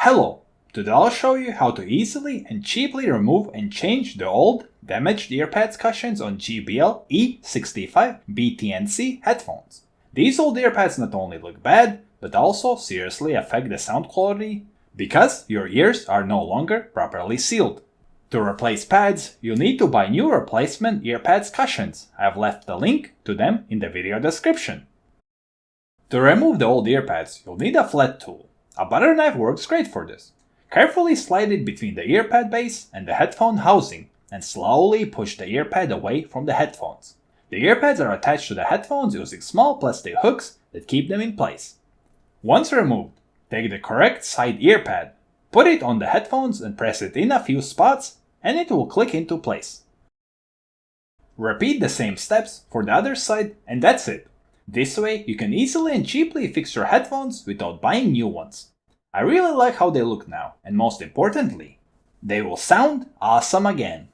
Hello! Today I'll show you how to easily and cheaply remove and change the old, damaged earpads cushions on JBL E65BTNC headphones. These old earpads not only look bad, but also seriously affect the sound quality because your ears are no longer properly sealed. To replace pads, you'll need to buy new replacement earpads cushions. I've left the link to them in the video description. To remove the old earpads, you'll need a flat tool. A butter knife works great for this. Carefully slide it between the earpad base and the headphone housing and slowly push the earpad away from the headphones. The earpads are attached to the headphones using small plastic hooks that keep them in place. Once removed, take the correct side earpad, put it on the headphones and press it in a few spots and it will click into place. Repeat the same steps for the other side and that's it. This way you can easily and cheaply fix your headphones without buying new ones. I really like how they look now and most importantly, they will sound awesome again.